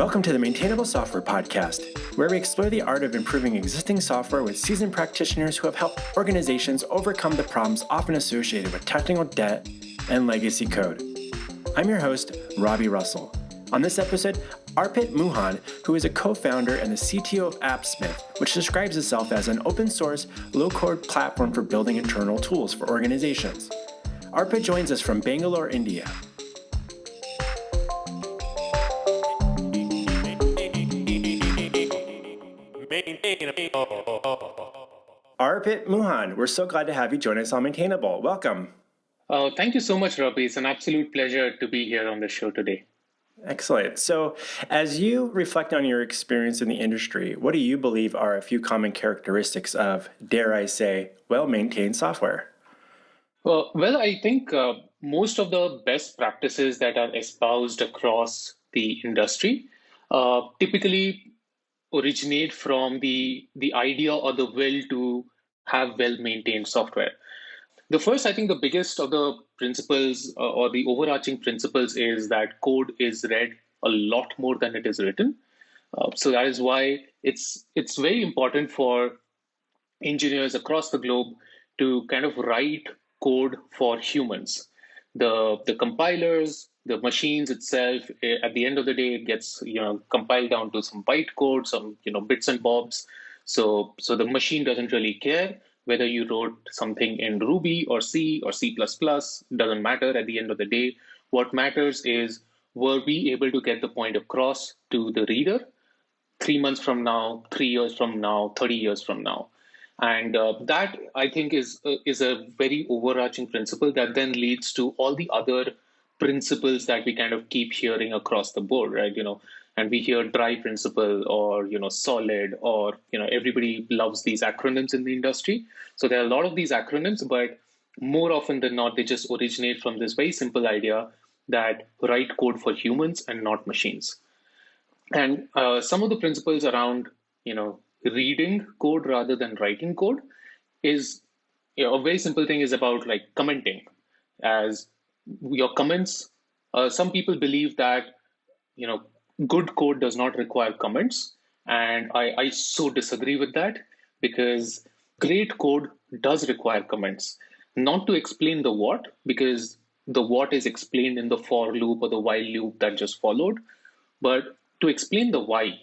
Welcome to the Maintainable Software Podcast, where we explore the art of improving existing software with seasoned practitioners who have helped organizations overcome the problems often associated with technical debt and legacy code. I'm your host, Robby Russell. On this episode, Arpit Mohan, who is a co-founder and the CTO of Appsmith, which describes itself as an open-source, low-code platform for building internal tools for organizations. Arpit joins us from Bangalore, India. Arpit Mohan, we're so glad to have you join us on Maintainable. Welcome. Thank you so much, Robby. It's an absolute pleasure to be here on the show today. Excellent. So, as you reflect on your experience in the industry, what do you believe are a few common characteristics of, dare I say, well-maintained software? Well, I think most of the best practices that are espoused across the industry typically originate from the idea or the will to have well-maintained software. The first, I think the biggest of the principles or the overarching principles is that code is read a lot more than it is written. So that is why it's very important for engineers across the globe to kind of write code for humans. The compilers, the machines itself, at the end of the day, it gets compiled down to some bytecode, some bits and bobs. So the machine doesn't really care whether you wrote something in Ruby or C or C++, doesn't matter at the end of the day. What matters is, were we able to get the point across to the reader 3 months from now, 3 years from now, 30 years from now? And that, I think, is a very overarching principle that then leads to all the other principles that we kind of keep hearing across the board, right? And we hear dry principle or solid, or everybody loves these acronyms in the industry. So there are a lot of these acronyms, but more often than not, they just originate from this very simple idea that write code for humans and not machines. And some of the principles around reading code rather than writing code is a very simple thing, is about like commenting. As your comments, some people believe that good code does not require comments, and I so disagree with that, because great code does require comments, not to explain the what, because the what is explained in the for loop or the while loop that just followed, but to explain the why.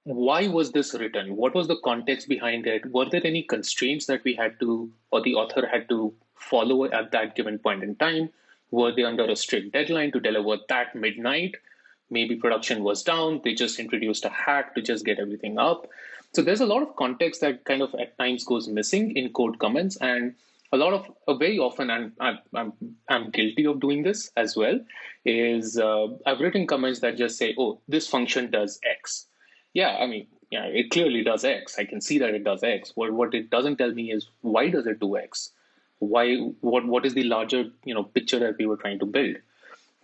Why was this written? What was the context behind it? Were there any constraints that we had to, or the author had to follow at that given point in time? Were they under a strict deadline to deliver that midnight? Maybe production was down. They just introduced a hack to just get everything up. So there's a lot of context that kind of at times goes missing in code comments, and a lot of very often, and I'm guilty of doing this as well, is I've written comments that just say, "Oh, this function does X." Yeah, it clearly does X. I can see that it does X. What it doesn't tell me is, why does it do X? Why? What is the larger picture that we were trying to build?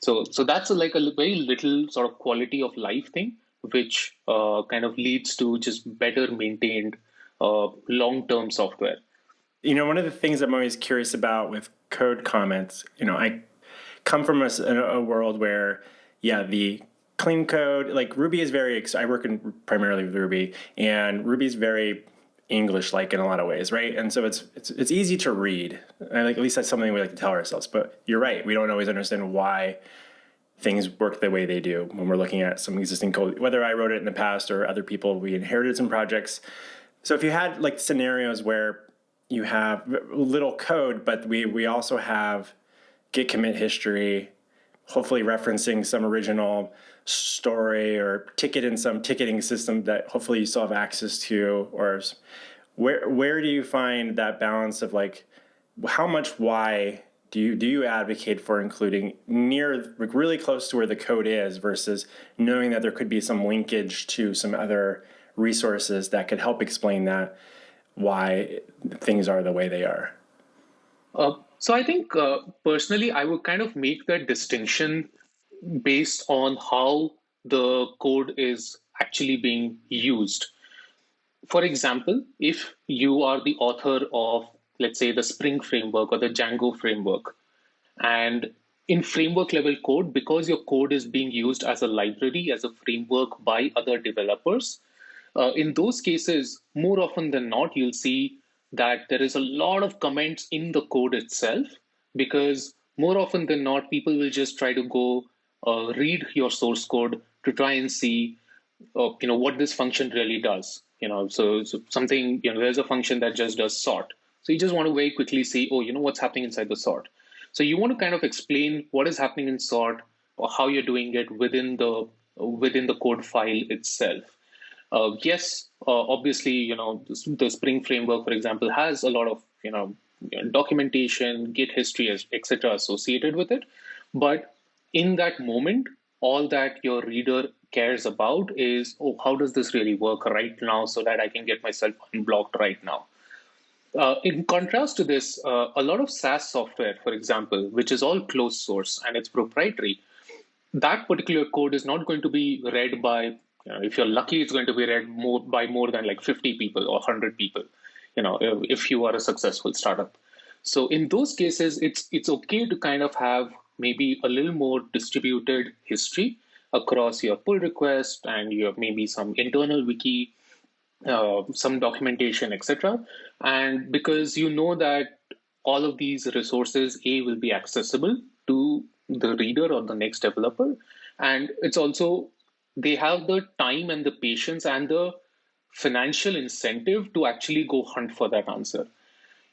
So that's like a very little sort of quality of life thing, which kind of leads to just better maintained long-term software. One of the things I'm always curious about with code comments, I come from a world where, the clean code, like Ruby is I work primarily with Ruby, and Ruby is very English-like in a lot of ways, right? And so it's easy to read. At least that's something we like to tell ourselves. But you're right, we don't always understand why things work the way they do when we're looking at some existing code, whether I wrote it in the past or other people, we inherited some projects. So if you had like scenarios where you have little code, but we also have git commit history, hopefully referencing some original story or ticket in some ticketing system that hopefully you still have access to, or where do you find that balance of like, how much why do you advocate for including near, like really close to where the code is, versus knowing that there could be some linkage to some other resources that could help explain that, why things are the way they are? So I think personally, I would kind of make that distinction based on how the code is actually being used. For example, if you are the author of, let's say, the Spring framework or the Django framework, and in framework level code, because your code is being used as a library, as a framework by other developers, in those cases, more often than not, you'll see that there is a lot of comments in the code itself, because more often than not, people will just try to go read your source code to try and see what this function really does. So something, there's a function that just does sort. So you just want to very quickly see, what's happening inside the sort. So you want to kind of explain what is happening in sort, or how you're doing it within the code file itself. Yes, obviously, the Spring framework, for example, has a lot of documentation, Git history, etc., associated with it. But in that moment, all that your reader cares about is, oh, how does this really work right now, so that I can get myself unblocked right now. In contrast to this, a lot of SaaS software, for example, which is all closed source and it's proprietary, that particular code is not going to be read by, if you're lucky, it's going to be read by more than like 50 people or 100 people, if you are a successful startup. So in those cases, it's okay to kind of have maybe a little more distributed history across your pull request and your maybe some internal wiki, some documentation, etc. And because you know that all of these resources, will be accessible to the reader or the next developer. And it's also, they have the time and the patience and the financial incentive to actually go hunt for that answer.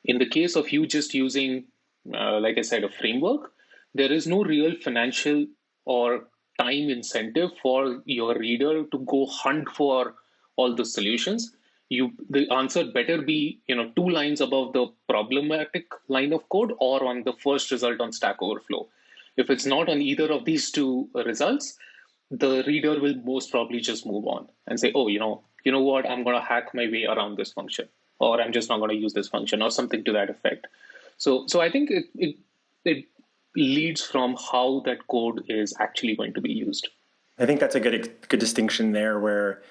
In the case of you just using, like I said, a framework, there is no real financial or time incentive for your reader to go hunt for all the solutions. The answer better be, two lines above the problematic line of code or on the first result on Stack Overflow. If it's not on either of these two results, the reader will most probably just move on and say, oh, what, I'm going to hack my way around this function, or I'm just not going to use this function, or something to that effect. So I think it leads from how that code is actually going to be used. I think that's a good distinction there, where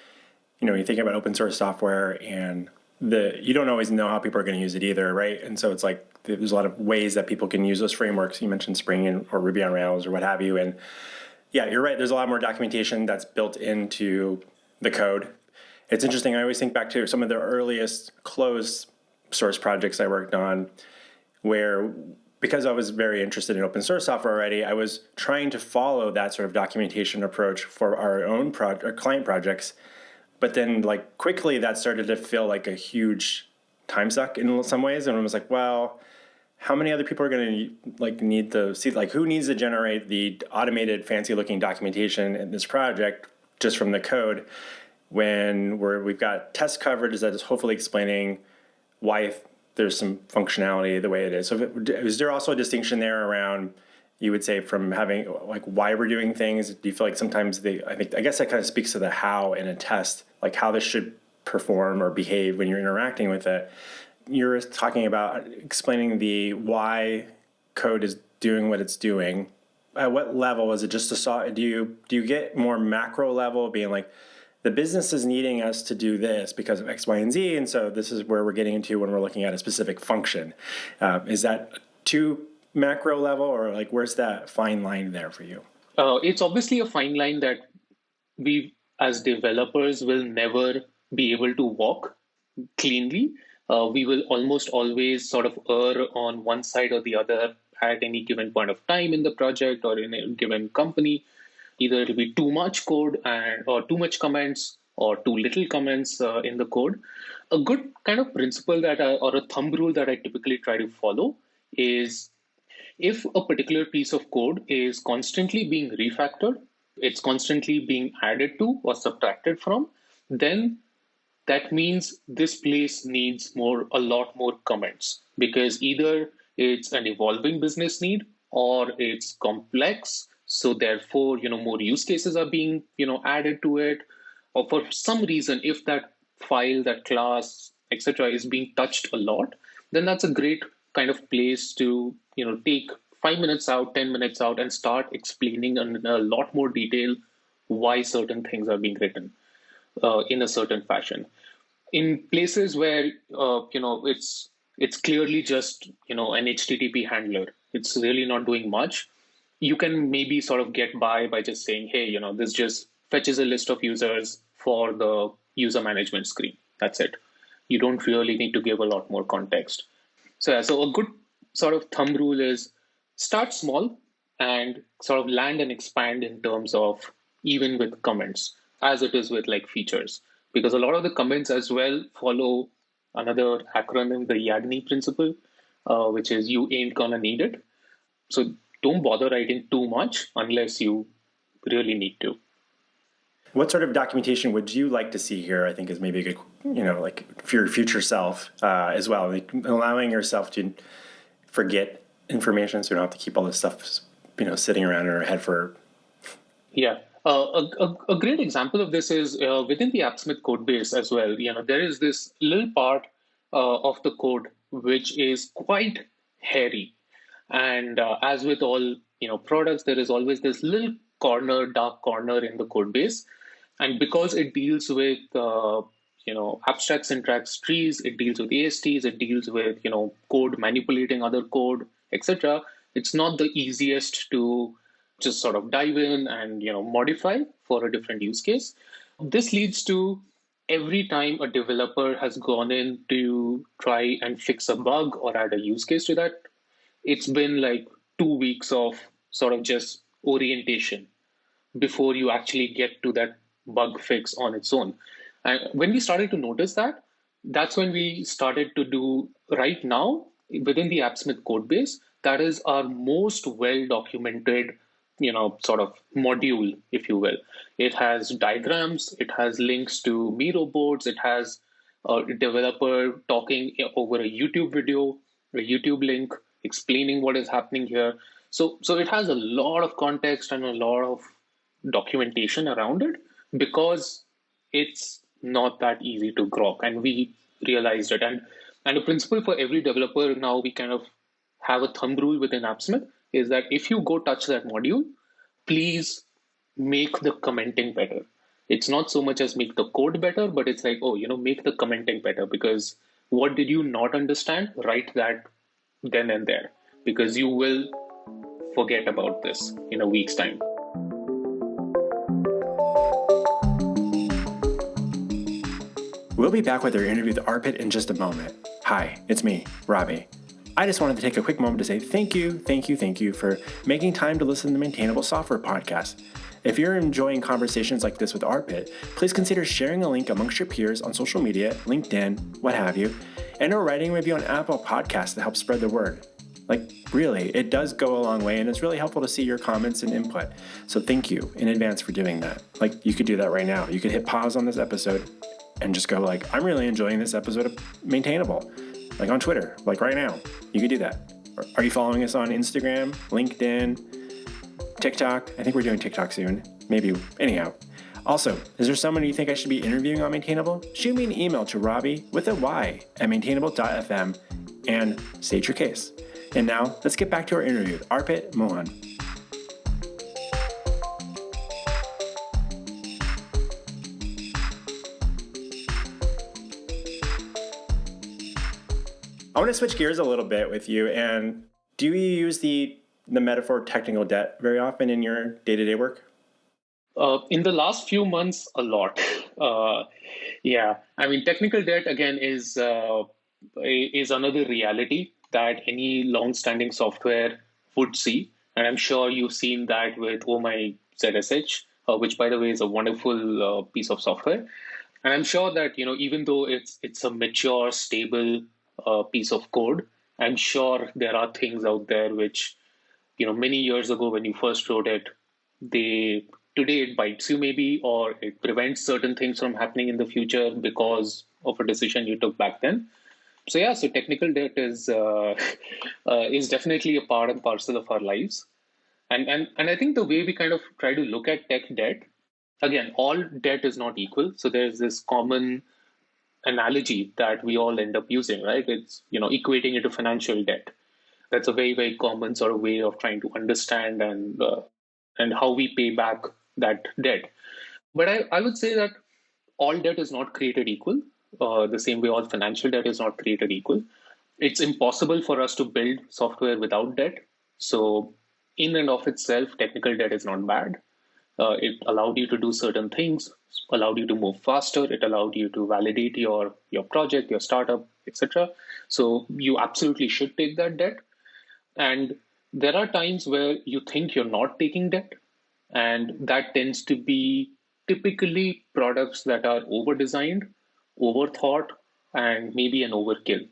you think about open source software, and you don't always know how people are going to use it either, right? And so it's like there's a lot of ways that people can use those frameworks. You mentioned Spring or Ruby on Rails or what have you, and yeah, you're right. There's a lot more documentation that's built into the code. It's interesting. I always think back to some of the earliest closed source projects I worked on, where because I was very interested in open source software already, I was trying to follow that sort of documentation approach for our own our client projects. But then, like, quickly that started to feel like a huge time suck in some ways, and I was like, well, how many other people are going to need to see, like, who needs to generate the automated fancy looking documentation in this project just from the code, when we've got test coverage that is hopefully explaining why there's some functionality the way it is. So is there also a distinction there around, you would say, from having like why we're doing things? Do you feel like sometimes I guess that kind of speaks to the how in a test, like how this should perform or behave when you're interacting with it. You're talking about explaining the why code is doing what it's doing. At what level is it? Just do you get more macro level, being like, the business is needing us to do this because of X, Y, and Z, and so this is where we're getting into when we're looking at a specific function. Is that too macro level, or like where's that fine line there for you? It's obviously a fine line that we as developers will never be able to walk cleanly. We will almost always sort of err on one side or the other at any given point of time in the project or in a given company. Either it'll be too much code or too much comments or too little comments in the code. A good kind of principle or a thumb rule that I typically try to follow is, if a particular piece of code is constantly being refactored, it's constantly being added to or subtracted from, then that means this place needs a lot more comments, because either it's an evolving business need or it's complex. So therefore, more use cases are being, added to it, or for some reason, if that file, that class, etc., is being touched a lot, then that's a great kind of place to, take 5 minutes out, 10 minutes out, and start explaining in a lot more detail why certain things are being written in a certain fashion. In places where it's clearly just an HTTP handler, it's really not doing much. you can maybe sort of get by just saying, hey, this just fetches a list of users for the user management screen. That's it. You don't really need to give a lot more context. So, yeah, so a good sort of thumb rule is start small and sort of land and expand in terms of even with comments, as it is with like features. Because a lot of the comments as well follow another acronym, the Yagni principle, which is you ain't gonna need it. So don't bother writing too much unless you really need to. What sort of documentation would you like to see here? I think is maybe a good, like for your future self as well, like allowing yourself to forget information, so you don't have to keep all this stuff, sitting around in our head for. Yeah. A great example of this is within the Appsmith code base as well. There is this little part of the code which is quite hairy, and as with all products, there is always this little corner, dark corner in the code base, and because it deals with abstract syntax trees, it deals with ASTs, it deals with code manipulating other code, etc. It's not the easiest to just sort of dive in and modify for a different use case. This leads to every time a developer has gone in to try and fix a bug or add a use case to that, it's been like 2 weeks of sort of just orientation before you actually get to that bug fix on its own. And when we started to notice that, that's when we started to do right now within the Appsmith code base. That is our most well documented, sort of module, if you will. It has diagrams, it has links to Miro boards, it has a developer talking over a YouTube video, a YouTube link explaining what is happening here. So it has a lot of context and a lot of documentation around it because it's not that easy to grok, and we realized it. And the principle for every developer now, we kind of have a thumb rule within Appsmith, is that if you go touch that module, please make the commenting better. It's not so much as make the code better, but it's like, oh, make the commenting better, because what did you not understand? Write that then and there, because you will forget about this in a week's time. We'll be back with our interview with Arpit in just a moment. Hi, it's me, Robby. I just wanted to take a quick moment to say thank you for making time to listen to the Maintainable Software Podcast. If you're enjoying conversations like this with Arpit, please consider sharing a link amongst your peers on social media, LinkedIn, what have you, and or writing a review on Apple Podcasts to help spread the word. Like, really, it does go a long way, and it's really helpful to see your comments and input. So thank you in advance for doing that. Like, you could do that right now. You could hit pause on this episode and just go like, I'm really enjoying this episode of Maintainable, like on Twitter, like right now. You could do that. Are you following us on Instagram, LinkedIn, TikTok? I think we're doing TikTok soon. Maybe. Anyhow. Also, is there someone you think I should be interviewing on Maintainable? Shoot me an email to Robby with a Y at maintainable.fm and state your case. And now, let's get back to our interview with Arpit Mohan. I want to switch gears a little bit with you. And do you use the metaphor technical debt very often in your day-to-day work? In the last few months, a lot. Yeah, I mean, technical debt again is another reality that any long-standing software would see, and I'm sure you've seen that with Oh My ZSH, which by the way is a wonderful piece of software. And I'm sure that even though it's a mature, stable piece of code, I'm sure there are things out there which many years ago when you first wrote it, today it bites you maybe, or it prevents certain things from happening in the future because of a decision you took back then. So yeah, so technical debt is definitely a part and parcel of our lives. And I think the way we kind of try to look at tech debt, again, all debt is not equal. So there's this common analogy that we all end up using, right? It's equating it to financial debt. That's a very, very common sort of way of trying to understand and how we pay back that debt. But I would say that all debt is not created equal. The same way all financial debt is not created equal. It's impossible for us to build software without debt. So in and of itself, technical debt is not bad. It allowed you to do certain things, allowed you to move faster, it allowed you to validate your project, your startup, etc. So you absolutely should take that debt. And there are times where you think you're not taking debt, and that tends to be typically products that are over designed, overthought, and maybe an overkill.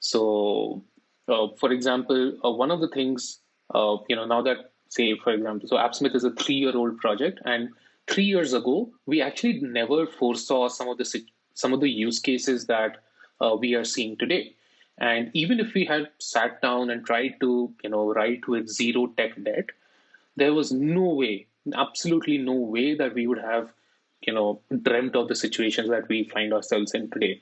So, for example, one of the things, now that, say, for example, so Appsmith is a 3-year-old project, and 3 years ago, we actually never foresaw some of the use cases that we are seeing today. And even if we had sat down and tried to, write with zero tech debt, there was no way, absolutely no way that we would have, dreamt of the situations that we find ourselves in today.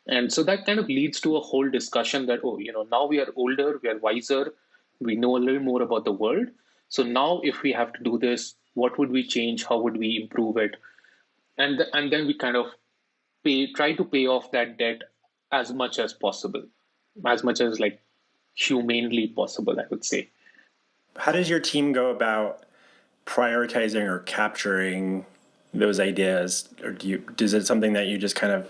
And so that kind of leads to a whole discussion that, oh, now we are older, we are wiser, we know a little more about the world. So now if we have to do this, what would we change? How would we improve it? And then we kind of try to pay off that debt as much as possible, as much as like humanely possible, I would say. How does your team go about prioritizing or capturing those ideas? Or is it something that you just kind of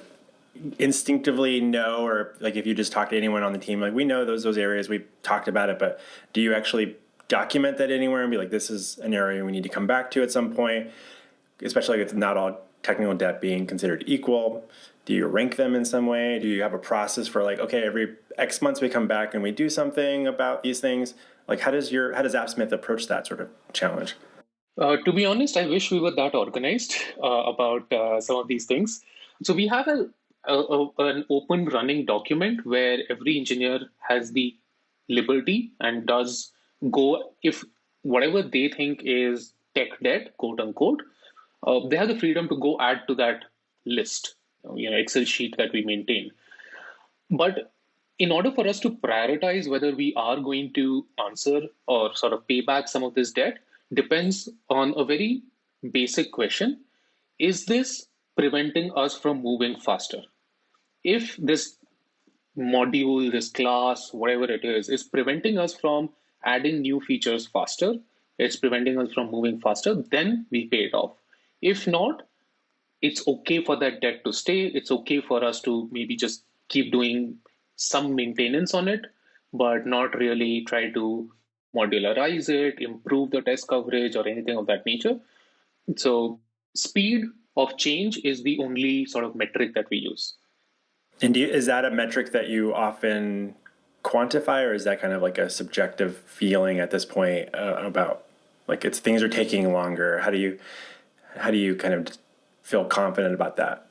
instinctively know, or like if you just talk to anyone on the team, like we know those areas, we've talked about it, but do you actually document that anywhere and be like, this is an area we need to come back to at some point, especially if not all technical debt being considered equal? Do you rank them in some way? Do you have a process for like, okay, every X months we come back and we do something about these things? Like how does Appsmith approach that sort of challenge? To be honest, I wish we were that organized about some of these things. So we have an open running document where every engineer has the liberty and does go, if whatever they think is tech debt, quote unquote, they have the freedom to go add to that list, Excel sheet that we maintain. But in order for us to prioritize whether we are going to answer or sort of pay back some of this debt, depends on a very basic question. Is this preventing us from moving faster? If this module, this class, whatever it is preventing us from adding new features faster, it's preventing us from moving faster, then we pay it off. If not, it's okay for that debt to stay. It's okay for us to maybe just keep doing some maintenance on it, but not really try to modularize it, improve the test coverage, or anything of that nature. So, speed of change is the only sort of metric that we use. And is that a metric that you often quantify, or is that kind of like a subjective feeling at this point about like it's things are taking longer? How do you kind of feel confident about that?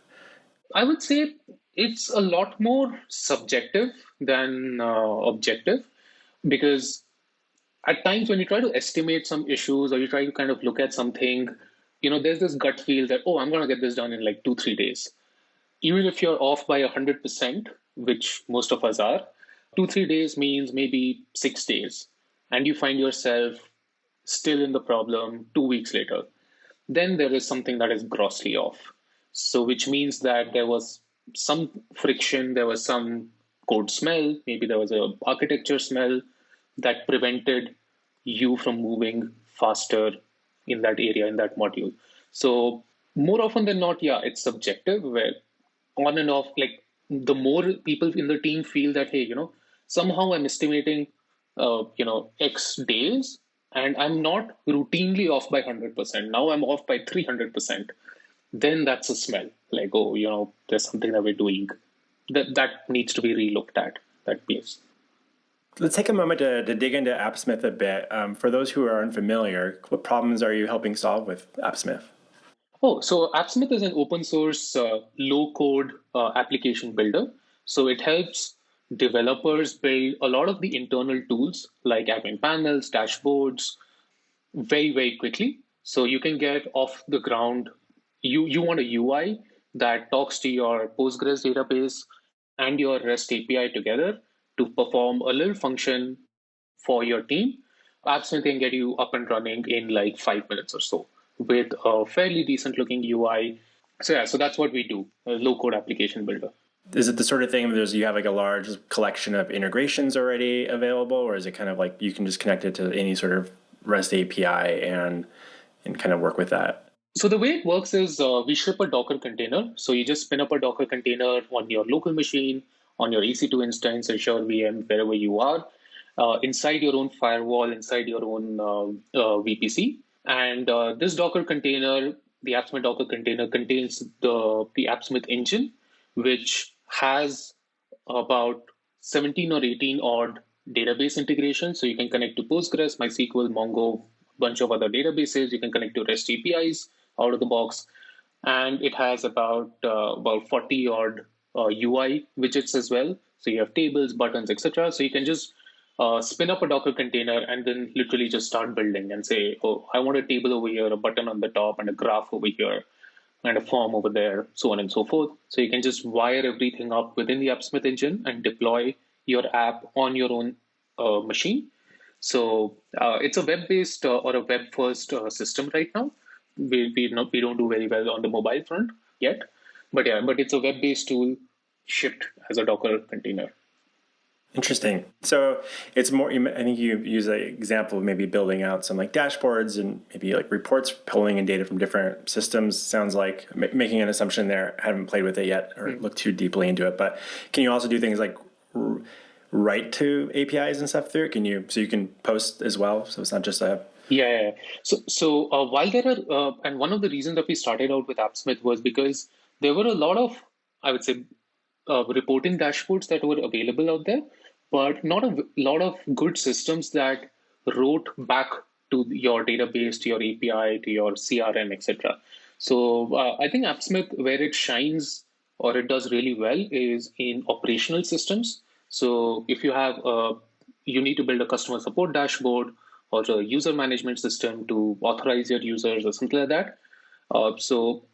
I would say it's a lot more subjective than objective, because at times when you try to estimate some issues or you try to kind of look at something, there's this gut feel that, oh, I'm going to get this done in like 2-3 days. Even if you're off by 100%, which most of us are, 2-3 days means maybe 6 days, and you find yourself still in the problem 2 weeks later, then there is something that is grossly off. So, which means that there was some friction, there was some code smell, maybe there was a architecture smell that prevented you from moving faster in that area, in that module. So, more often than not, yeah, it's subjective, where on and off, like the more people in the team feel that, hey, somehow I'm estimating, X days, and I'm not routinely off by 100%. Now I'm off by 300%. Then that's a smell. Like, oh, there's something that we're doing that needs to be relooked at, that place. Let's take a moment to dig into Appsmith a bit. For those who are unfamiliar, what problems are you helping solve with Appsmith? Oh, so Appsmith is an open source low code application builder. So it helps developers build a lot of the internal tools like admin panels, dashboards, very, very quickly. So you can get off the ground. You want a UI that talks to your Postgres database and your REST API together to perform a little function for your team. Appsmith can get you up and running in like 5 minutes or so with a fairly decent looking UI. So yeah, so that's what we do, a low code application builder. Is it the sort of thing where you have like a large collection of integrations already available, or is it kind of like you can just connect it to any sort of REST API and kind of work with that? So the way it works is we ship a Docker container. So you just spin up a Docker container on your local machine, on your EC2 instance, Azure VM, wherever you are, inside your own firewall, inside your own VPC. And this Docker container, the Appsmith Docker container, contains the Appsmith engine, which has about 17 or 18 odd database integrations. So you can connect to Postgres, MySQL, Mongo, bunch of other databases. You can connect to REST APIs out of the box, and it has about 40 odd UI widgets as well. So you have tables, buttons, etc. So you can just spin up a Docker container and then literally just start building and say, oh, I want a table over here, a button on the top, and a graph over here, and a form over there, so on and so forth. So you can just wire everything up within the Appsmith engine and deploy your app on your own machine. So it's a web-based or a web-first system right now. We don't do very well on the mobile front yet, but it's a web-based tool shipped as a Docker container. Interesting. So it's more, I think you use an example of maybe building out some like dashboards and maybe like reports, pulling in data from different systems. Sounds like making an assumption there. I haven't played with it yet or looked too deeply into it, but can you also do things like write to APIs and stuff through it? So you can post as well. So it's not just a. Yeah. So while there are, and one of the reasons that we started out with Appsmith was because there were a lot of, I would say, reporting dashboards that were available out there, but not a lot of good systems that wrote back to your database, to your API, to your CRM, etc. So I think Appsmith, where it shines or it does really well, is in operational systems. So if you have you need to build a customer support dashboard or a user management system to authorize your users or something like that. So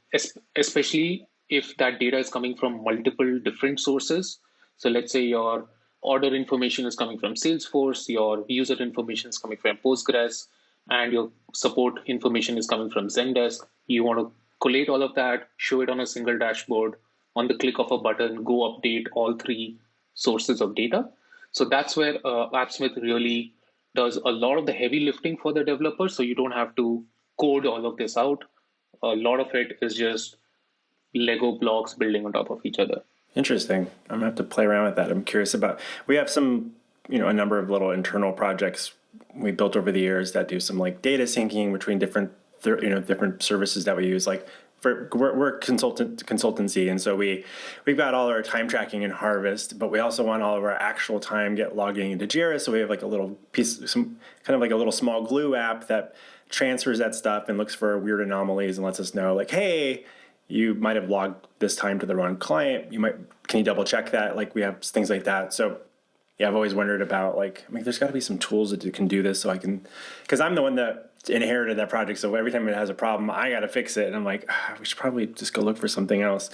especially if that data is coming from multiple different sources. So let's say your order information is coming from Salesforce, your user information is coming from Postgres, and your support information is coming from Zendesk. You want to collate all of that, show it on a single dashboard, on the click of a button, go update all three sources of data. So that's where Appsmith really does a lot of the heavy lifting for the developers. So you don't have to code all of this out. A lot of it is just Lego blocks building on top of each other. Interesting. I'm gonna have to play around with that. I'm curious about. We have some, a number of little internal projects we built over the years that do some like data syncing between different, different services that we use. Like we're consultancy, and so we've got all our time tracking in Harvest, but we also want all of our actual time get logging into Jira. So we have like a little piece, some kind of like a little small glue app that transfers that stuff and looks for weird anomalies and lets us know like, hey, you might have logged this time to the wrong client. Can you double check that? Like we have things like that. So yeah, I've always wondered about there's got to be some tools that can do this so I can, because I'm the one that inherited that project. So every time it has a problem, I got to fix it. And I'm like, we should probably just go look for something else.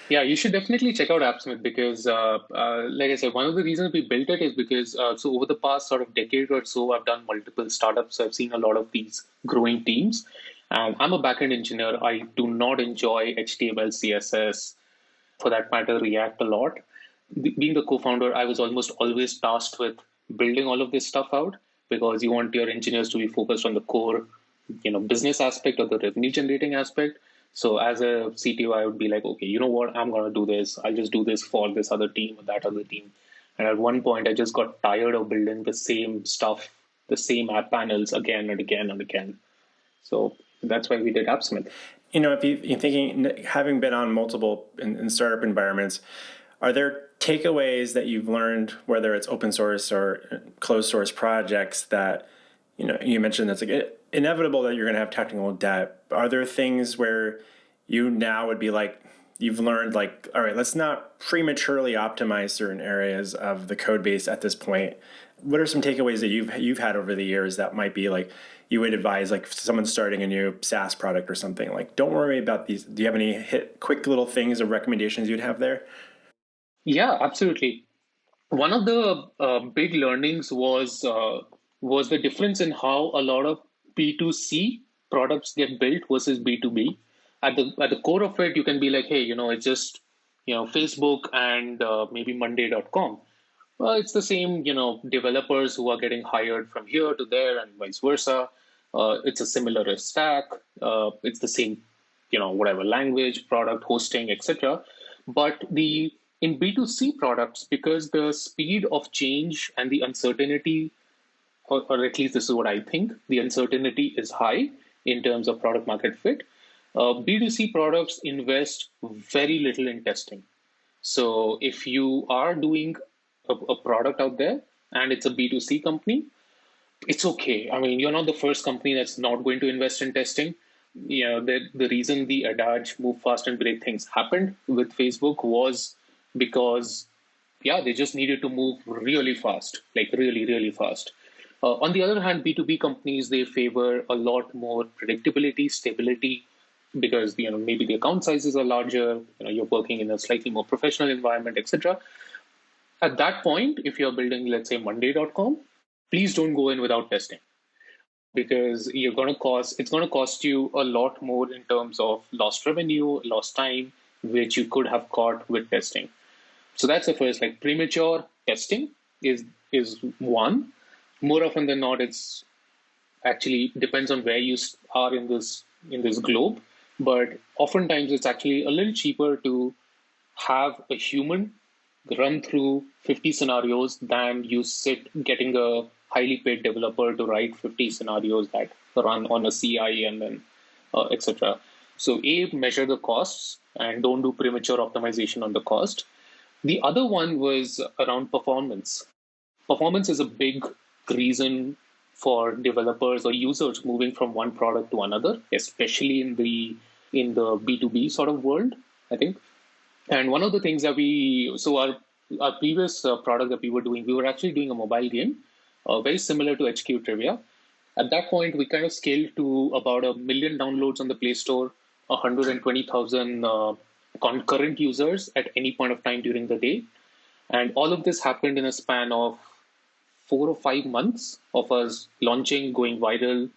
Yeah, you should definitely check out Appsmith because, like I said, one of the reasons we built it is because, so over the past sort of decade or so, I've done multiple startups. So I've seen a lot of these growing teams. And I'm a backend engineer. I do not enjoy HTML, CSS, for that matter, React a lot. Being the co-founder, I was almost always tasked with building all of this stuff out because you want your engineers to be focused on the core, business aspect or the revenue generating aspect. So as a CTO, I would be like, okay, you know what? I'm going to do this. I'll just do this for this other team or that other team. And at one point, I just got tired of building the same stuff, the same app panels again and again and again. So that's why we did Appsmith. If you're thinking, having been on multiple in startup environments, are there takeaways that you've learned, whether it's open source or closed source projects that, you mentioned that's like inevitable that you're going to have technical debt. Are there things where you now would be like, you've learned like, all right, let's not prematurely optimize certain areas of the code base at this point? What are some takeaways that you've had over the years that might be like, you would advise like someone starting a new SaaS product or something like, don't worry about these. Do you have any quick little things or recommendations you'd have there? Yeah, absolutely. One of the big learnings was the difference in how a lot of B2C products get built versus B2B. At the core of it, you can be like, hey, it's just Facebook and maybe Monday.com. Well, it's the same, developers who are getting hired from here to there and vice versa. It's a similar stack. It's the same, whatever language, product, hosting, etc. But the in B2C products, because the speed of change and the uncertainty, or at least this is what I think, the uncertainty is high in terms of product market fit. B2C products invest very little in testing. So if you are doing a product out there and it's a B2C company, it's okay. I mean, you're not the first company that's not going to invest in testing. The reason the adage move fast and break things happened with Facebook was because, yeah, they just needed to move really fast, like really, really fast. On the other hand, B2B companies, they favor a lot more predictability, stability, because maybe the account sizes are larger, you're working in a slightly more professional environment, etc. At that point, if you're building, let's say, Monday.com, please don't go in without testing, because it's going to cost you a lot more in terms of lost revenue, lost time, which you could have caught with testing. So that's the first, like premature testing is one. More often than not, it's actually depends on where you are in this globe, but oftentimes it's actually a little cheaper to have a human run through 50 scenarios than you sit getting a highly paid developer to write 50 scenarios that run on a CI and then etc. So measure the costs and don't do premature optimization on the cost. The other one was around performance. Performance is a big reason for developers or users moving from one product to another, especially in the B2B sort of world, I think. And one of the things that our previous product that we were doing, we were actually doing a mobile game, very similar to HQ Trivia. At that point, we kind of scaled to about 1 million downloads on the Play Store, 120,000 concurrent users at any point of time during the day. And all of this happened in a span of 4 or 5 months of us launching, going viral,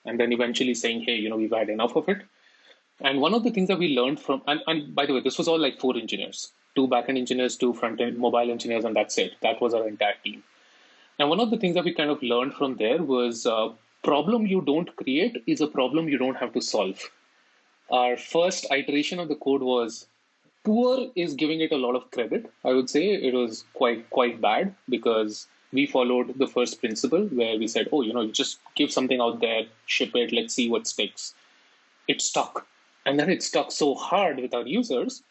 and then eventually saying, hey, we've had enough of it. And one of the things that we learned from, and by the way, this was all like 4 engineers, 2 backend engineers, 2 front-end mobile engineers, and that's it. That was our entire team. And one of the things that we kind of learned from there was problem you don't create is a problem you don't have to solve. Our first iteration of the code was poor is giving it a lot of credit. I would say it was quite bad, because we followed the first principle where we said, just give something out there, ship it, let's see what sticks. It stuck. And then it stuck so hard with our users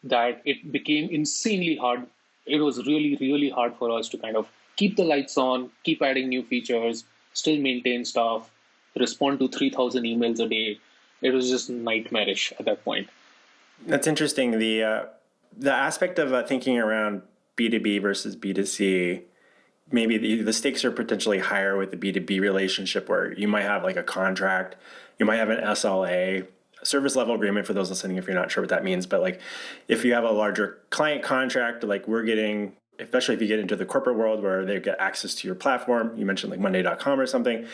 that it became insanely hard. It was really, really hard for us to kind of keep the lights on, keep adding new features, still maintain stuff, respond to 3,000 emails a day. It was just nightmarish at that point. That's interesting. The aspect of thinking around B2B versus B2C, maybe the stakes are potentially higher with the B2B relationship, where you might have like a contract, you might have an SLA, service level agreement, for those listening, if you're not sure what that means. But like if you have a larger client contract, like we're getting, especially if you get into the corporate world where they get access to your platform, you mentioned like Monday.com or something,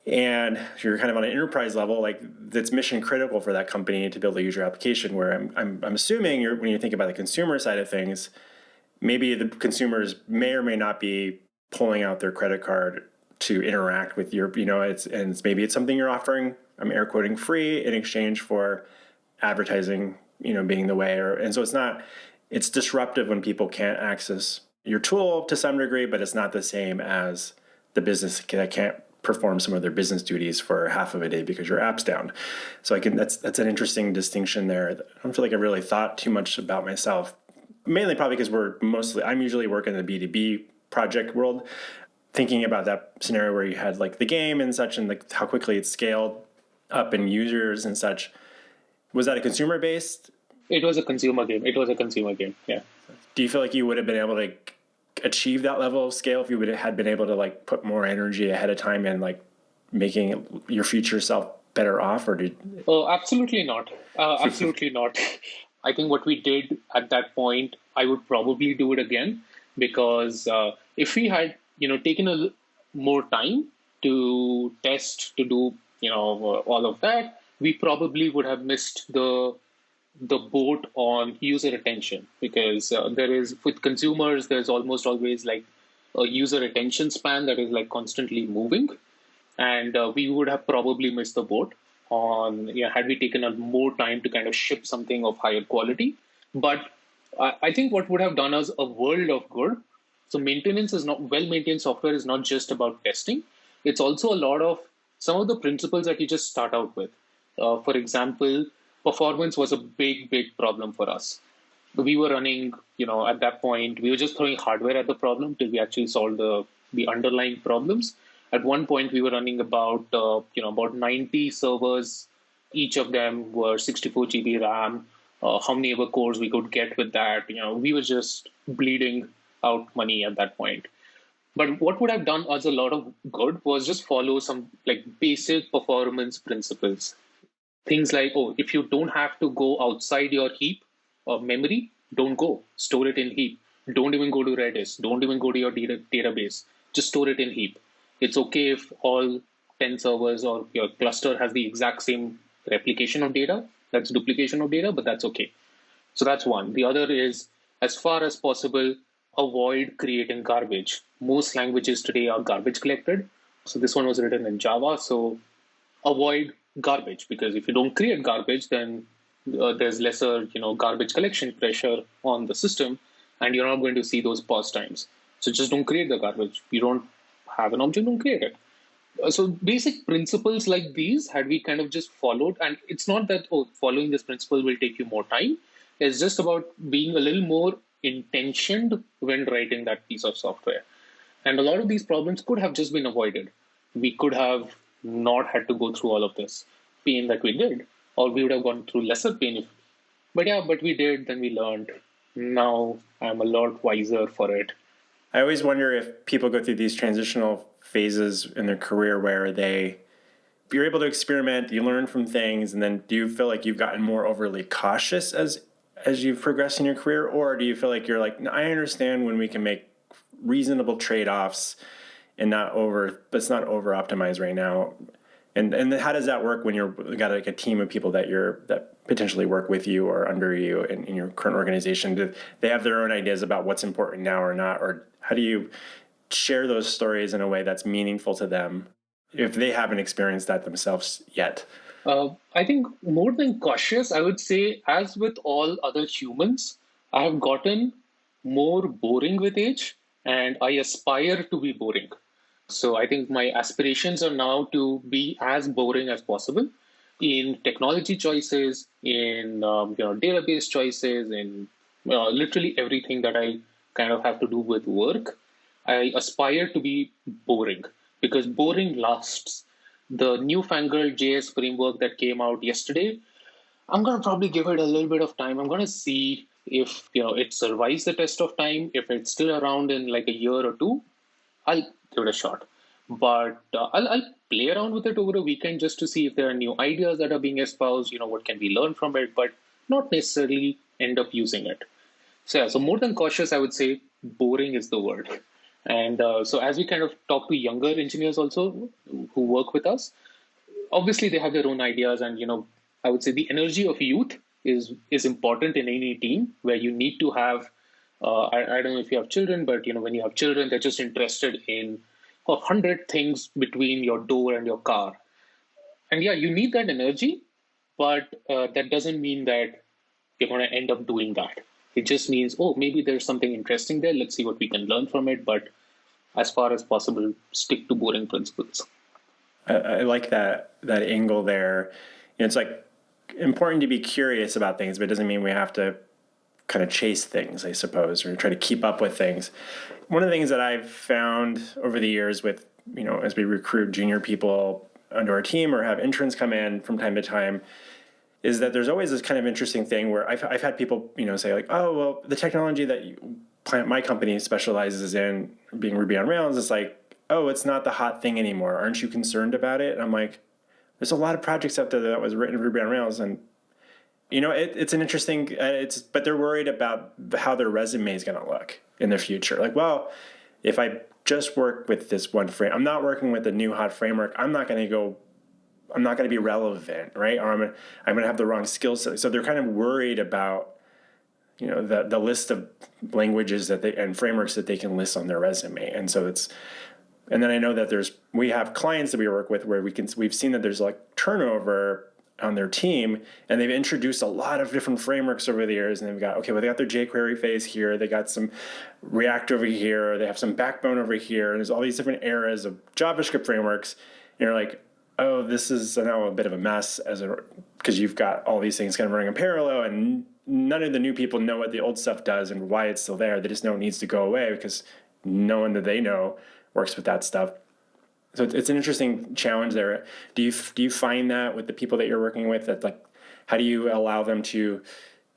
and you're kind of on an enterprise level, like that's mission critical for that company to be able to use your application. Where I'm assuming when you think about the consumer side of things, maybe the consumers may or may not be pulling out their credit card to interact with your, maybe it's something you're offering, I'm air quoting, free in exchange for advertising, being the way, and so it's disruptive when people can't access your tool to some degree, but it's not the same as the business that can't perform some of their business duties for half of a day because your app's down. So that's an interesting distinction there. I don't feel like I really thought too much about myself, mainly probably because I'm usually working in the B2B project world, thinking about that scenario where you had like the game and such, and like how quickly it scaled up in users and such. Was that a consumer based? It was a consumer game. Yeah. Do you feel like you would have been able to achieve that level of scale if you had been able to like put more energy ahead of time and like making your future self better off, or did? Oh, absolutely not. Absolutely not. I think what we did at that point, I would probably do it again, because if we had, taken more time to test, to do, all of that, we probably would have missed the boat on user attention, because with consumers, there's almost always like a user attention span that is like constantly moving. and we would have probably missed the boat on, had we taken a more time to kind of ship something of higher quality. But I think what would have done us a world of good. So maintenance is not well maintained software is not just about testing. It's also a lot of some of the principles that you just start out with. For example, performance was a big problem for us. We were running, at that point, we were just throwing hardware at the problem till we actually solved the underlying problems. At one point, we were running about 90 servers. Each of them were 64 GB RAM. How many ever cores we could get with that? We were just bleeding out money at that point. But what would have done us a lot of good was just follow some like basic performance principles. Things like, oh, if you don't have to go outside your heap of memory, don't go. Store it in heap. Don't even go to Redis. Don't even go to your database. Just store it in heap. It's okay if all 10 servers or your cluster has the exact same replication of data. That's duplication of data, but that's okay. So that's one. The other is, as far as possible, avoid creating garbage. Most languages today are garbage collected. So this one was written in Java. So avoid garbage, because if you don't create garbage, then there's lesser garbage collection pressure on the system, and you're not going to see those pause times. So just don't create the garbage. You don't have an object, don't create it. So basic principles like these, had we kind of just followed, and it's not that following this principle will take you more time. It's just about being a little more intentioned when writing that piece of software. And a lot of these problems could have just been avoided. We could have not had to go through all of this pain that we did, or we would have gone through lesser pain. But we did, then we learned. Now I'm a lot wiser for it. I always wonder if people go through these transitional phases in their career where you're able to experiment, you learn from things, and then do you feel like you've gotten more overly cautious as you've progressed in your career, or do you feel like you're like, I understand when we can make reasonable trade-offs and let's not over optimize right now? And how does that work when you've got like a team of people that potentially work with you or under you in your current organization? Do they have their own ideas about what's important now or not? Or how do you share those stories in a way that's meaningful to them if they haven't experienced that themselves yet? I think more than cautious, I would say, as with all other humans, I have gotten more boring with age, and I aspire to be boring. So I think my aspirations are now to be as boring as possible in technology choices, in database choices, in literally everything that I kind of have to do with work. I aspire to be boring because boring lasts. The newfangled JS framework that came out yesterday, I'm going to probably give it a little bit of time. I'm going to see if it survives the test of time. If it's still around in like a year or two, I'll give it a shot. But I'll play around with it over a weekend just to see if there are new ideas that are being espoused, what can we learn from it, but not necessarily end up using it. So yeah, so more than cautious, I would say boring is the word. And so as we kind of talk to younger engineers also who work with us, obviously they have their own ideas, and I would say the energy of youth is important in any team where you need to have. I don't know if you have children, but when you have children, they're just interested in 100 things between your door and your car. And yeah, you need that energy, but that doesn't mean that you're going to end up doing that. It just means, maybe there's something interesting there. Let's see what we can learn from it. But as far as possible, stick to boring principles. I like that angle there. It's like important to be curious about things, but it doesn't mean we have to kind of chase things, I suppose, or try to keep up with things. One of the things that I've found over the years with, as we recruit junior people onto our team or have interns come in from time to time, is that there's always this kind of interesting thing where I've had people, say like, oh, well, the technology that my company specializes in being Ruby on Rails is like, oh, it's not the hot thing anymore. Aren't you concerned about it? And I'm like, there's a lot of projects out there that was written in Ruby on Rails, and it's an interesting. But they're worried about how their resume is going to look in the future. Like, well, if I just work with this one frame, I'm not working with the new hot framework. I'm not going to be relevant, right? Or I'm going to have the wrong skill set. So they're kind of worried about, the list of languages and frameworks that they can list on their resume. And so And then I know that we have clients that we work with where we've seen that there's like turnover on their team, and they've introduced a lot of different frameworks over the years, and they've got, okay, well, they got their jQuery phase here, they got some React over here, they have some Backbone over here, and there's all these different eras of JavaScript frameworks, and you're like, oh, this is now a bit of a mess because you've got all these things kind of running in parallel, and none of the new people know what the old stuff does and why it's still there. They just know it needs to go away because no one that they know works with that stuff. So it's an interesting challenge there. Do you find that with the people that you're working with, that like, how do you allow them to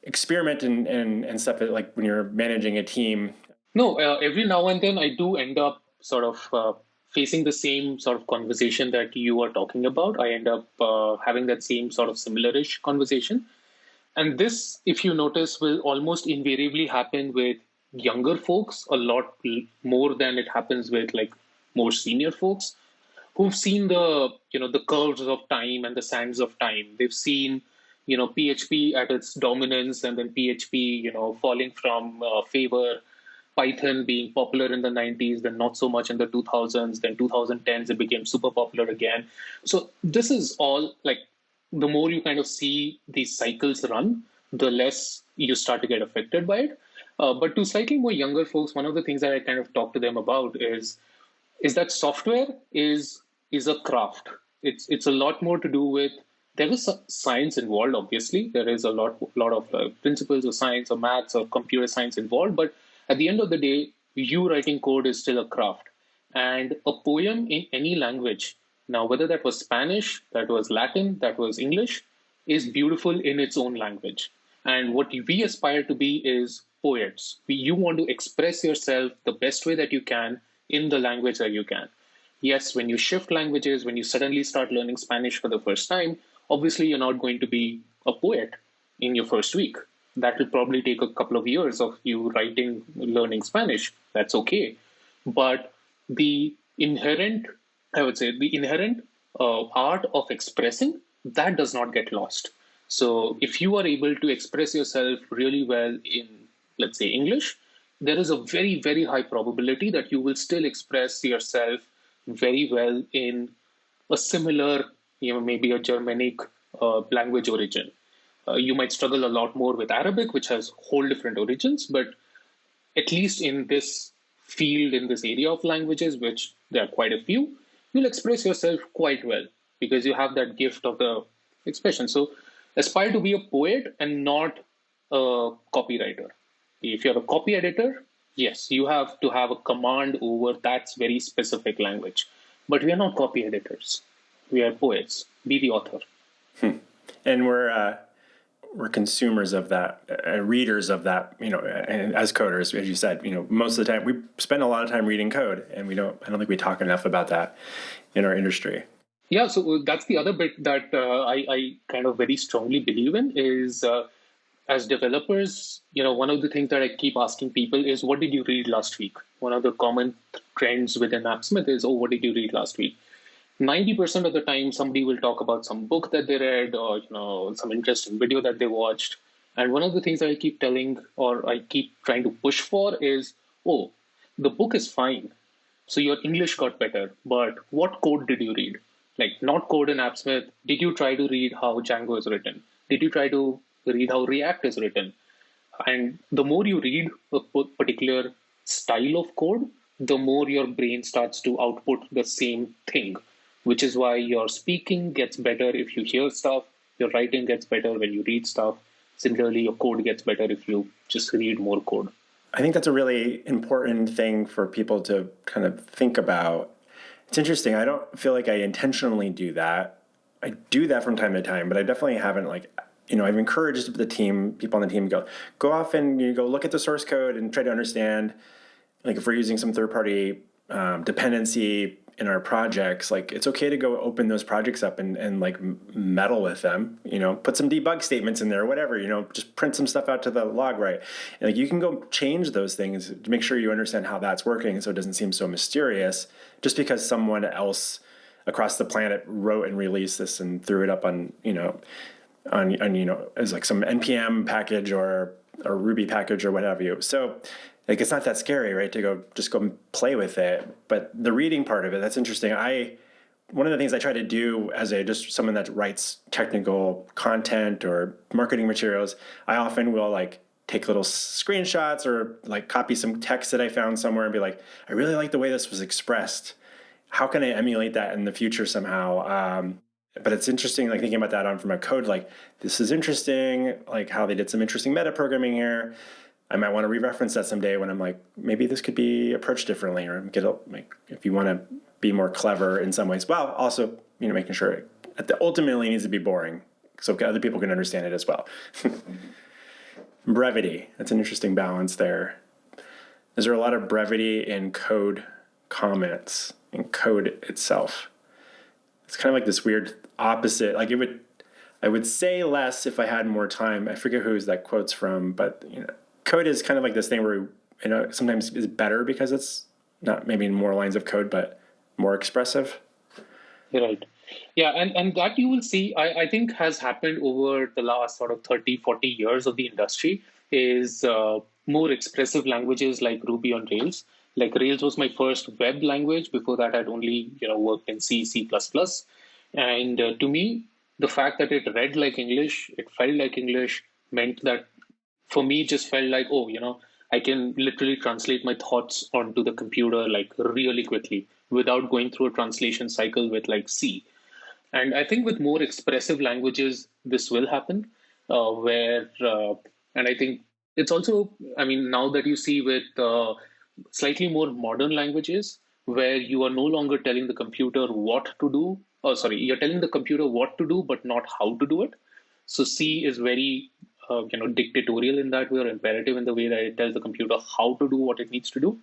experiment and stuff, like when you're managing a team? No, every now and then I do end up sort of facing the same sort of conversation that you are talking about. I end up having that same sort of similar-ish conversation. And this, if you notice, will almost invariably happen with younger folks a lot more than it happens with like more senior folks who've seen the curves of time and the sands of time. They've seen PHP at its dominance, and then PHP falling from favor, Python being popular in the 90s, then not so much in the 2000s, then 2010s it became super popular again. So this is all like, the more you kind of see these cycles run, the less you start to get affected by it. But to slightly more younger folks, one of the things that I kind of talk to them about is that software is a craft. It's a lot more to do with, there is science involved, obviously. There is a lot of principles of science or maths or computer science involved. But at the end of the day, you writing code is still a craft. And a poem in any language, now whether that was Spanish, that was Latin, that was English, is beautiful in its own language. And what we aspire to be is poets. You want to express yourself the best way that you can in the language that you can. Yes, when you shift languages, when you suddenly start learning Spanish for the first time, obviously you're not going to be a poet in your first week. That will probably take a couple of years of you learning Spanish. That's okay. But the inherent, art of expressing, that does not get lost. So if you are able to express yourself really well in, let's say, English, there is a very, very high probability that you will still express yourself very well in a similar, maybe a Germanic language origin. You might struggle a lot more with Arabic, which has whole different origins, but at least in this field, in this area of languages, which there are quite a few, you'll express yourself quite well because you have that gift of the expression. So aspire to be a poet and not a copywriter. If you're a copy editor, yes, you have to have a command over that very specific language. But we are not copy editors. We are poets. Be the author. And we're consumers of that, readers of that, and as coders, as you said, most of the time we spend a lot of time reading code, and I don't think we talk enough about that in our industry. Yeah, so that's the other bit that I kind of very strongly believe in is as developers, one of the things that I keep asking people is, what did you read last week? One of the common trends within Appsmith is, oh, what did you read last week? 90% of the time, somebody will talk about some book that they read or some interesting video that they watched. And one of the things that I keep telling or I keep trying to push for is, oh, the book is fine. So your English got better, but what code did you read? Like, not code in Appsmith. Did you try to read how Django is written? Did you try to read how React is written? And the more you read a particular style of code, the more your brain starts to output the same thing, which is why your speaking gets better if you hear stuff, your writing gets better when you read stuff. Similarly, your code gets better if you just read more code. I think that's a really important thing for people to kind of think about. It's interesting. I don't feel like I intentionally do that. I do that from time to time, but I definitely haven't I've encouraged people on the team go off and go look at the source code and try to understand, like if we're using some third-party dependency in our projects, like it's okay to go open those projects up and like meddle with them, put some debug statements in there or whatever, just print some stuff out to the log, right? And like you can go change those things to make sure you understand how that's working so it doesn't seem so mysterious just because someone else across the planet wrote and released this and threw it up on as like some NPM package or Ruby package or what have you. So like it's not that scary, right? To just go and play with it. But the reading part of it, that's interesting. One of the things I try to do as just someone that writes technical content or marketing materials, I often will like take little screenshots or like copy some text that I found somewhere and be like, I really like the way this was expressed. How can I emulate that in the future somehow? But it's interesting, like thinking about that on from a code, like this is interesting, like how they did some interesting meta programming here. I might want to re-reference that someday when I'm like, maybe this could be approached differently, or like if you want to be more clever in some ways, while also making sure it ultimately needs to be boring, so other people can understand it as well. Brevity, that's an interesting balance there. Is there a lot of brevity in code comments, in code itself? It's kind of like this weird opposite. Like I would say less if I had more time. I forget who's that quote's from, but code is kind of like this thing where sometimes is better because it's not maybe in more lines of code, but more expressive. You're right. Yeah, and that you will see, I think has happened over the last sort of 30, 40 years of the industry is more expressive languages like Ruby on Rails. Like Rails was my first web language. Before that, I'd only worked in C, C++. And to me, the fact that it read like English, it felt like English, meant that for me, it just felt like, oh, I can literally translate my thoughts onto the computer like really quickly without going through a translation cycle with like C. And I think with more expressive languages, this will happen, and I think it's also, I mean, now that you see with slightly more modern languages, where you are no longer telling the computer what to do. Oh, sorry, you're telling the computer what to do, but not how to do it. So C is very, dictatorial in that way, or imperative in the way that it tells the computer how to do what it needs to do.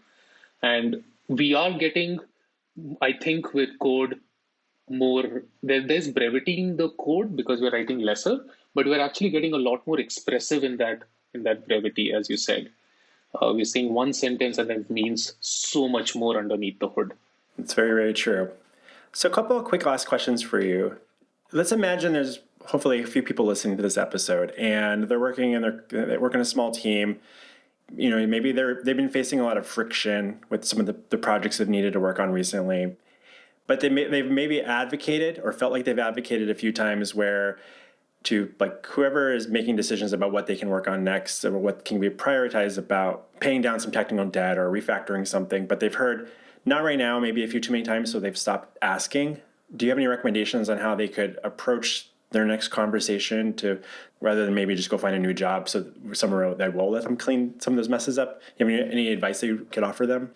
And we are getting, I think, with code there's brevity in the code because we're writing lesser, but we're actually getting a lot more expressive in that brevity, as you said. We're saying one sentence and then it means so much more underneath the hood. It's very, very true. So a couple of quick last questions for you. Let's imagine there's hopefully a few people listening to this episode and they work in a small team. Maybe they've been facing a lot of friction with some of the projects they've needed to work on recently. But they've maybe advocated or felt like they've advocated a few times where to like whoever is making decisions about what they can work on next or what can be prioritized about paying down some technical debt or refactoring something, but they've heard not right now, maybe a few too many times, so they've stopped asking. Do you have any recommendations on how they could approach their next conversation to rather than maybe just go find a new job so somewhere that will let them clean some of those messes up? You have any advice that you could offer them?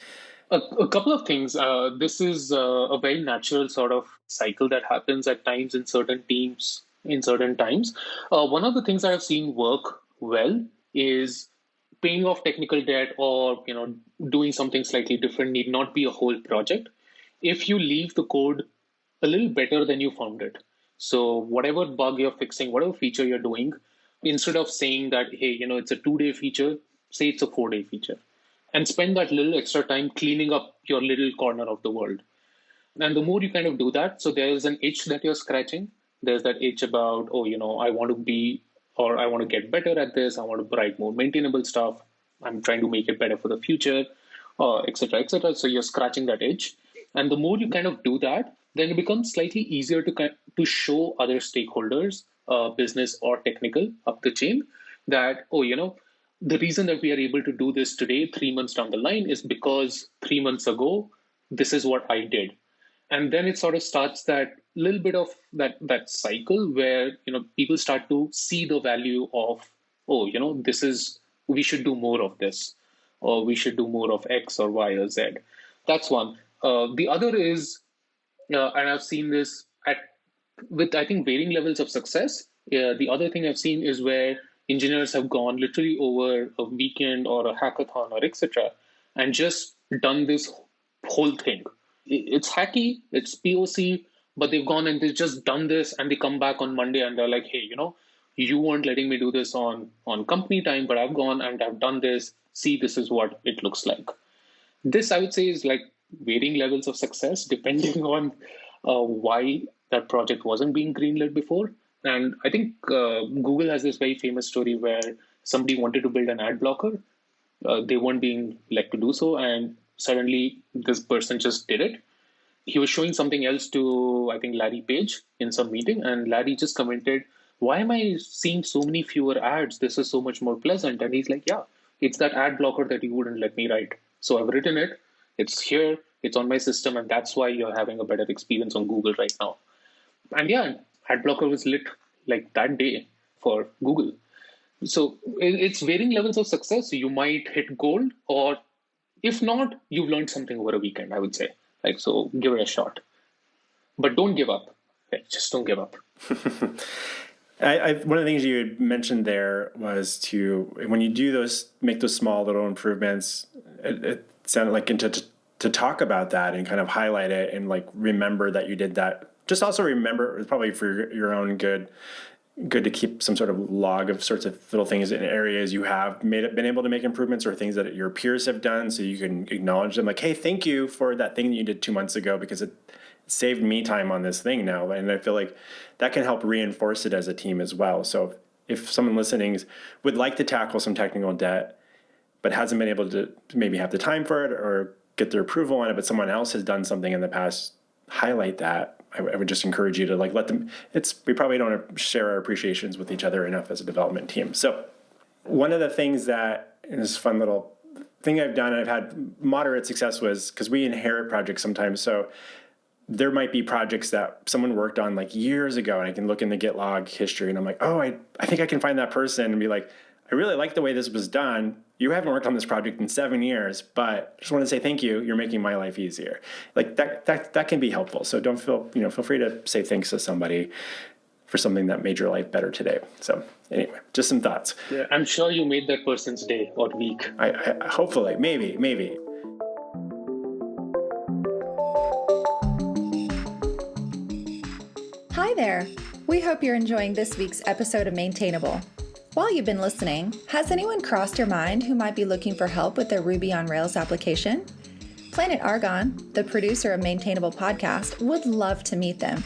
A couple of things. This is a very natural sort of cycle that happens at times in certain teams in certain times. One of the things I have seen work well is paying off technical debt or doing something slightly different need not be a whole project. If you leave the code a little better than you found it. So whatever bug you're fixing, whatever feature you're doing, instead of saying that, hey, it's a 2-day feature, say it's a 4-day feature and spend that little extra time cleaning up your little corner of the world. And the more you kind of do that, so there's an itch that you're scratching. There's that itch about, oh, I want to be, or I want to get better at this. I want to write more maintainable stuff. I'm trying to make it better for the future, et cetera, et cetera. So you're scratching that itch. And the more you kind of do that, then it becomes slightly easier to show other stakeholders, business or technical, up the chain, that, oh, the reason that we are able to do this today, 3 months down the line, is because 3 months ago, this is what I did. And then it sort of starts that little bit of that cycle where people start to see the value of, oh, we should do more of this, or we should do more of X or Y or Z. That's one. The other is, and I've seen this with I think varying levels of success. The other thing I've seen is where engineers have gone literally over a weekend or a hackathon or etc. and just done this whole thing. It's hacky, it's POC, but they've gone and they've just done this, and they come back on Monday and they're like, hey, you weren't letting me do this on company time, but I've gone and I've done this. See, this is what it looks like. This, I would say, is like varying levels of success depending on why that project wasn't being greenlit before. And I think Google has this very famous story where somebody wanted to build an ad blocker, They weren't being led to do so, and suddenly this person just did it. He was showing something else to, I think, Larry Page in some meeting, and Larry just commented, "Why am I seeing so many fewer ads? This is so much more pleasant." And he's like, "Yeah, it's that ad blocker that you wouldn't let me write. So I've written it. It's here. It's on my system, and that's why you're having a better experience on Google right now." And yeah, ad blocker was lit like that day for Google. So it's varying levels of success. You might hit gold, or if not, you've learned something over a weekend, I would say. Like, so give it a shot, but don't give up. Like, just don't give up. One of the things you had mentioned there was to, when you do make those small little improvements, it sounded like to talk about that and kind of highlight it and like remember that you did that. Just also remember, probably for your own good to keep some sort of log of sorts of little things in areas you have been able to make improvements, or things that your peers have done, so you can acknowledge them, like, hey, thank you for that thing that you did 2 months ago, because it saved me time on this thing now. And I feel like that can help reinforce it as a team as well. So if someone listening would like to tackle some technical debt, but hasn't been able to maybe have the time for it or get their approval on it, but someone else has done something in the past, highlight that. I would just encourage you to like let them. We probably don't share our appreciations with each other enough as a development team. So one of the things that, and this fun little thing I've done, and I've had moderate success, was because we inherit projects sometimes. So there might be projects that someone worked on like years ago, and I can look in the Git log history and I'm like, oh, I think I can find that person and be like, I really like the way this was done. You haven't worked on this project in 7 years, but just want to say thank you. You're making my life easier. Like that can be helpful. So don't feel free to say thanks to somebody for something that made your life better today. So anyway, just some thoughts. Yeah, I'm sure you made that person's day or week. I hopefully, maybe. Hi there. We hope you're enjoying this week's episode of Maintainable. While you've been listening, has anyone crossed your mind who might be looking for help with their Ruby on Rails application? Planet Argon, the producer of Maintainable podcast, would love to meet them.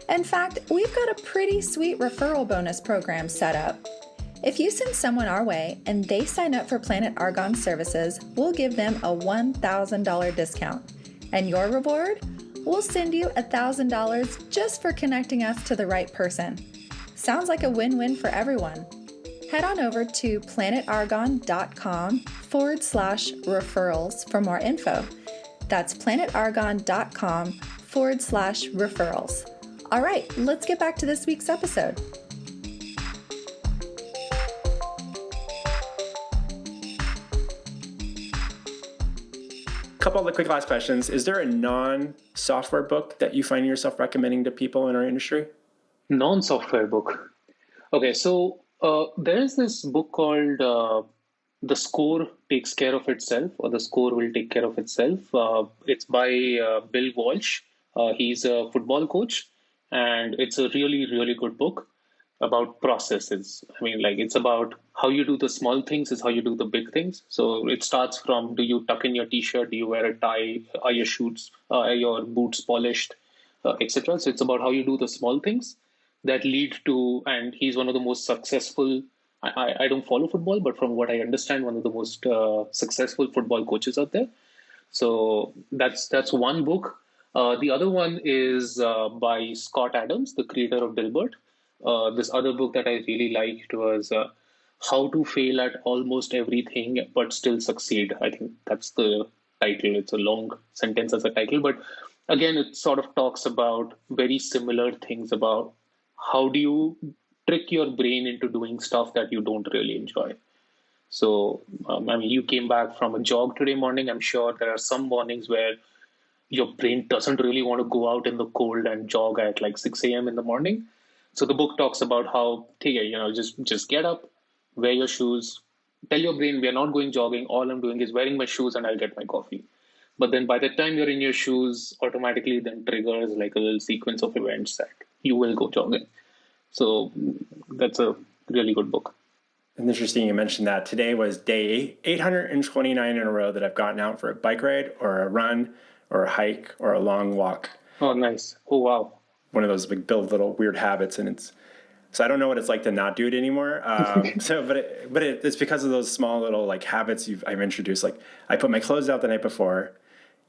In fact, we've got a pretty sweet referral bonus program set up. If you send someone our way and they sign up for Planet Argon services, we'll give them a $1,000 discount. And your reward? We'll send you $1,000 just for connecting us to the right person. Sounds like a win-win for everyone. Head on over to planetargon.com/referrals for more info. That's planetargon.com/referrals. All right, let's get back to this week's episode. Couple of the quick last questions. Is there a non-software book that you find yourself recommending to people in our industry? Non-software book. Okay, so there's this book called The Score Takes Care of Itself, or The Score Will Take Care of Itself. It's by Bill Walsh. He's a football coach, and it's a really, really good book about processes. I mean, like, it's about how you do the small things is how you do the big things. So it starts from, do you tuck in your t-shirt? Do you wear a tie? Are your your boots polished, etc. So it's about how you do the small things that lead to, and he's one of the most successful, I don't follow football, but from what I understand, one of the most successful football coaches out there. So that's one book. The other one is by Scott Adams, the creator of Dilbert. This other book that I really liked was How to Fail at Almost Everything But Still Succeed. I think that's the title. It's a long sentence as a title, but again, it sort of talks about very similar things about how do you trick your brain into doing stuff that you don't really enjoy. So, I mean, you came back from a jog today morning. I'm sure there are some mornings where your brain doesn't really want to go out in the cold and jog at like 6 a.m. in the morning. So the book talks about how, just get up, wear your shoes, tell your brain we are not going jogging. All I'm doing is wearing my shoes and I'll get my coffee. But then by the time you're in your shoes, automatically then triggers like a little sequence of events that you will go jogging. So that's a really good book. And interesting you mentioned that. Today was day 829 in a row that I've gotten out for a bike ride or a run or a hike or a long walk. Oh, nice. Oh, wow. One of those big build little weird habits. And it's So I don't know what it's like to not do it anymore. It's because of those small little like habits I've introduced. Like I put my clothes out the night before,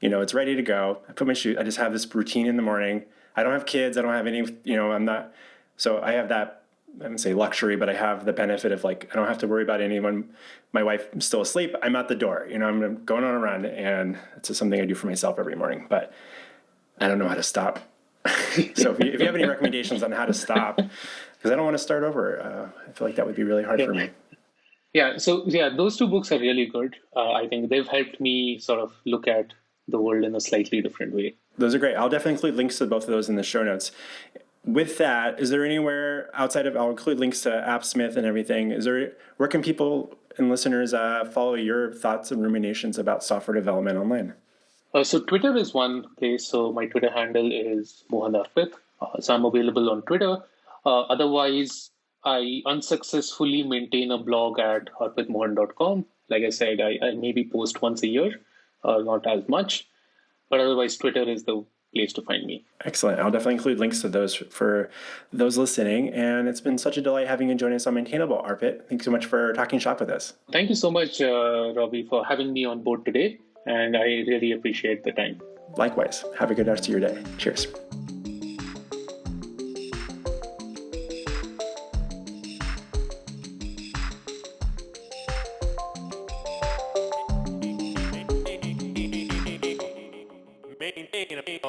it's ready to go. I put my shoes. I just have this routine in the morning. I don't have kids. I don't have any. I'm not. So I have that. I wouldn't say luxury, but I have the benefit of like I don't have to worry about anyone. My wife's still asleep. I'm at the door. I'm going on a run, and it's just something I do for myself every morning. But I don't know how to stop. So if you have any recommendations on how to stop, because I don't want to start over, I feel like that would be really hard for me. Yeah. So those two books are really good. I think they've helped me sort of look at the world in a slightly different way. Those are great. I'll definitely include links to both of those in the show notes. With that, is there anywhere outside of, I'll include links to Appsmith and everything. Where can people and listeners follow your thoughts and ruminations about software development online? So Twitter is one place. So my Twitter handle is Mohan Arpit. So I'm available on Twitter. Otherwise, I unsuccessfully maintain a blog at arpitmohan.com. Like I said, I maybe post once a year, not as much. But otherwise, Twitter is the place to find me. Excellent. I'll definitely include links to those for those listening. And it's been such a delight having you join us on Maintainable, Arpit. Thanks so much for talking shop with us. Thank you so much, Robby, for having me on board today. And I really appreciate the time. Likewise. Have a good rest of your day. Cheers. Maintainable.